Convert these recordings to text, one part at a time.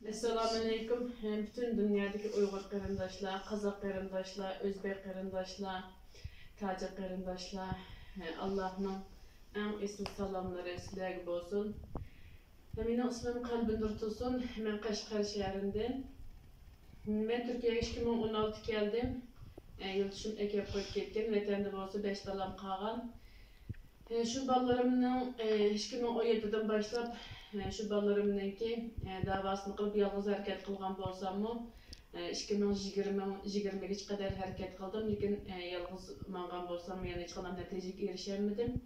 Esselamu Aleyküm. Bütün dünyadaki Uygur karındaşlar, Kazak karındaşlar, Özbek karındaşlar, Tacik karındaşlar, Allah'ın en esil salamları sizlerge olsun. Benim ismim Kalbinur Tosun, ben Kaşgar şehrinden. Ben Türkiye'ye 2016 geldim. Yıltışım ekip koyup ketken, vatanda olsa 5 dalam kalgan. Şu ballarımın 2017'den başlap şu ballarımınki davasını kılıp yalnız hareket kılgan bolsamı 2020'ye kadar hareket kıldım, lekin yalnız mangan bolsam yani hiç kadar neticeye erişemedim.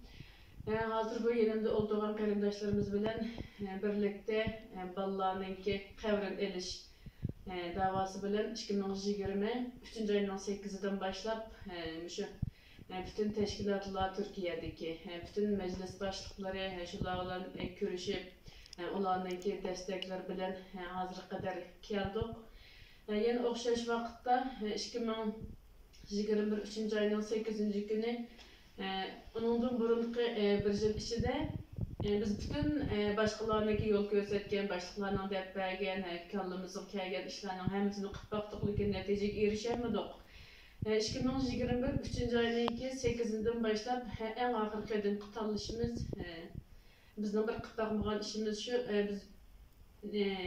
Hazır bu yerimde olduğum kardeşlerimiz bilen birlikte ballarınki kavran eliş davası bilen 2020 3. ayının 8'den başlap şu bütün teşkilatlar Türkiye'deki, bütün meclis başlıkları şularla görüşüp, onlarınki destekler bilen hazır kadar geldik. Yine okşaş vakitte 2021 3. ayının 8. günü, onundan burunki bir yıl içinde biz bütün başkalarınki yol göstergen, başlıklarından dep bergen, kallımızın kelgen işlerinin hemsini kıtbaktık, lekin neticeye erişemedik. 2021 3. ayının 8'inden başlap en ahırki dinki tanışımız bizning bir qıtaqmagan işimiz şu biz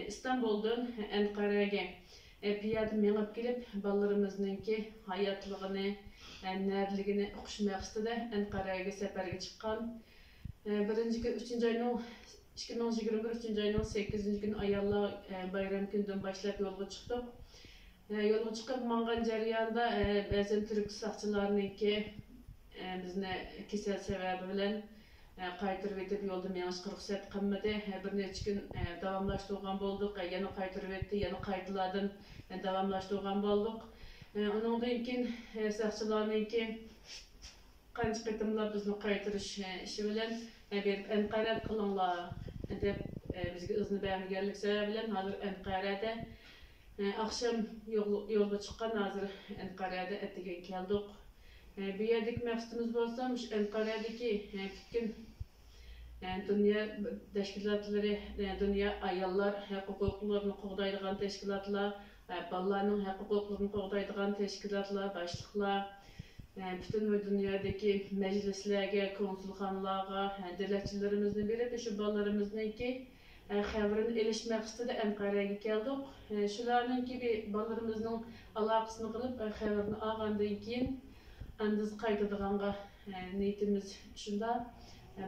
İstanbul'dan Ankara'ya piyada menip kelip ballarımızınki hayatligini, närligini uquşmak istedi. Ankara'ya seferge çıqqan. Birinci gün 3. ayının 2021 3. ayının 8. gün ayallar bayram günden başlap yolga çıktık. Yolga çıkıp mangan jarayanda ba'zan Türk saqçılarınki bizni kesel sebebi bilen qaytırıp etip yolda meňiş ruhsat qilmadi. Bir neçe gün davamlaştırgan bolduq. Yana qaytırıp etdi, yana qaytılardan davamlaştırgan bolduq. Onundan keyin saqçılarınki qancha qitimlar bizni qaytırış işi bilen berip Anqara qılыңlar dep bizge izni bergenlik sebebi bilen hazır Anqarada akşam yolga çıqqan hazır Anqarada ettigen keldik. Bu yerdeki maqsadımız bolsa Anqaradaki bütün dünya teşkilatları, dünya ayollar hukuklarını qoğdaydigan teşkilatlar, ballarning hukuklarını qoğdaydigan teşkilatlar, başlıklar, bütün dünyadaki meclislerge, konsulxanalarga devletçilerimizni berip şu ballarımızniki xabarini elish maqsadida Anqaraga keldik. Shularninki ballarımızning aloqasini qilib xabarini olgandan keyin andiz qaytadiganga niyetimiz shunda.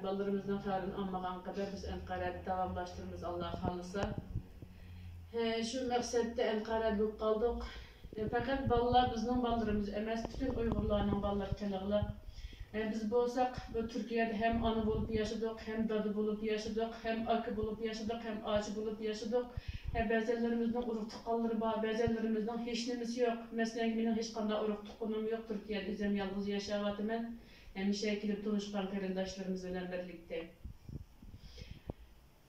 Ballarımızdan xabarini olmagan kadar biz Anqarada davamlaştırırız Allah xalisa. Şu maqsadda Anqarada bo'lib qoldik. Fakat ballar bizning ballarımız emas, bütün Uyg'urlarning ballari qiliqliq. Biz bolsak bu Türkiye'de hem ana bulup yaşadık, hem dadı bulup yaşadık, hem akı bulup yaşadık, hem ağacı bulup yaşadık. Bəzilərimizin uruq tıqqanları var, bəzilərimizin hiç nemesi yok. Mesela benim hiç qanday uruq tıqqanım yok Türkiye'de, özüm yalnız yaşayatımən. Həmişə kilib tanışqan qarindaşlarımız bilan birlikte.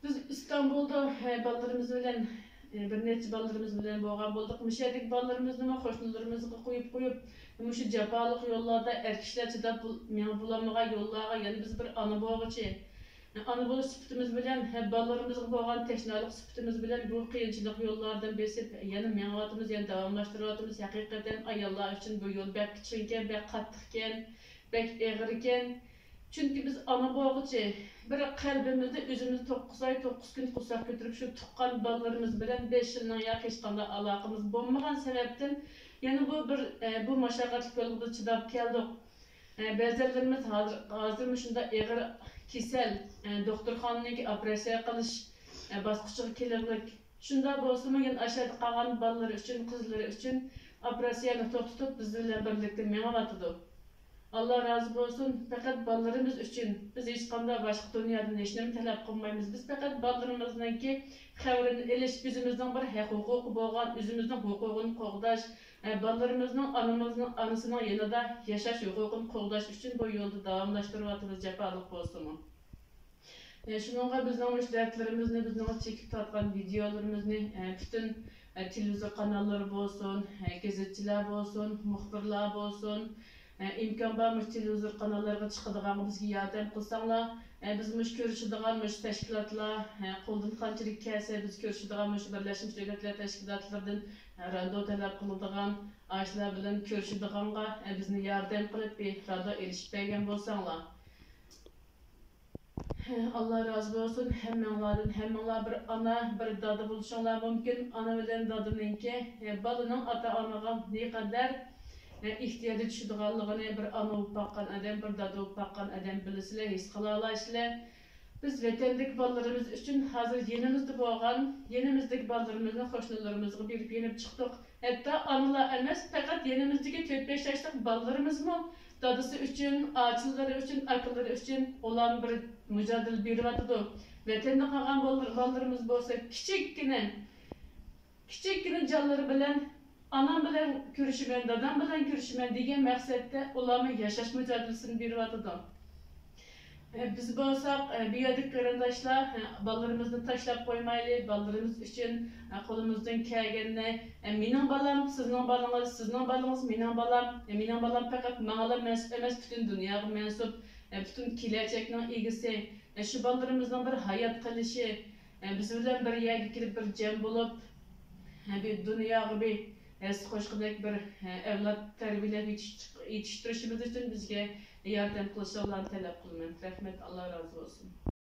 Biz İstanbul'da ballarımız bilan bir neçe ballarımız bilan bolgan bolduq. Müşədik ballarımızı qoşnularımızı qoyup şu japalık yollarda erkekler çidap bulamağa yollarga yani biz bir ana boğucu ana boğucu sıfatımız bilen ballarımızın bolgan teknolojik sıfatımız bilen bu kıyınçılık yollardan besip yani meňatımız yani davamlaştırýatymyz. Hakikaten ayollar için bu yol bek kiçinken, bek qattiqken, bek eğirken. Çünkü biz ana boğucu bir kalbimizde özümüz 9 ay 9 gün kusak götürüp şu tuqqan ballarımız bilen 5 yıldan ya hiç qanday alaqamız bolmagan sebepten yani bu maşaqqatly yolda çydap keldik. Bəzilərimiz hazır şunda eğer kesel doktorxananınki operatsiya qilish basqıçıga kelerlik. Şunda bolsa yani aşağıda qalgan ballar üçün, qızlar üçün operatsiyani to'xtatib biz bilan birlikte meňawatydy. Allah razı olsun. Fakat ballarımız için biz hiç qanday başka dünyadan hiç nima talab qilmaymiz. Biz fakat ballarımıznınki xabarini elish bizimizning bir huquqi bo'lgan, o'zimizning huquqini qo'g'dash, ballarımızning anasının yanında yaşash huquqini qo'g'dash uchun bu yo'lda davomlashtiryapmiz jafoliq bo'lsinmi. Shuningga bizning ishlarimizni, bizning chekib tortgan videolarimizni bütün televizyon kanalları bo'lsin, gazetçiler bo'lsin, muxbirlar bo'lsin, imkon barmış televizyon kanallarına çıkıdığımı bizge yardım qilsanglar, Biz müş görüşüdüğün müş teşkilatla koldan kançılık kelse biz görüşüdüğün müş Birleşmiş Devletler Teşkilatlardan rado talep kılıdığın aşılar bilen görüşüdüğünga bizni yardım kılıp bir rado erişip bergen bolsaňlar. Allah razı olsun. Hemmeňlardan bir ana, bir dada buluşanlar mümkün. Ana bilen dadınınki balının ata-anaga ne kadar ihtiyacı düşüdüğanlygyny bir ana bolup bakkan adam, bir dada bolup bakkan adam bilsizler, his kıla alasizler. Biz vatandyk ballarımız üçün hazır yenimizde bolgan, yenimizdeki ballarımyzyny hoşnularyımyzga berip yenip çykdyk. Hatta analar emas, fakat yenimizdeki 4-5 ýaşlyk ballarymyzmy dadysy üçün, açylary üçün, akylary üçün olan bir mücadele berip atydy. Vatanda kalgan ballarymyz bolsa kiçikkine canlary bilen anam bilen görüşümen, dadam bilen görüşümen diýen maksatda ulamy ýaşaş mücadelesini berip atydy. Biz bolsak biýerdik garandaşlar ballarymyzny taşlap goýmaýly, ballarymyz üçün kolumuzdan kelgenine meniň balam, sizniň balaňyz, sizniň balaňyz meniň balam, meniň balam fakat maňa mensub emas, bütün dünýäge mensub, bütün kiläçekniň egisi. Şu ballarymyzyň bir hayat kılışı, biz bilen bir ýerge kirip bir jam bolup, bir dünýäge bir hoşgydek bir evlat terbiýelep ýetiştirişimiz üçün bizge yardım kılışylaryny talep kılmam. Rahmet, Allah razı olsun.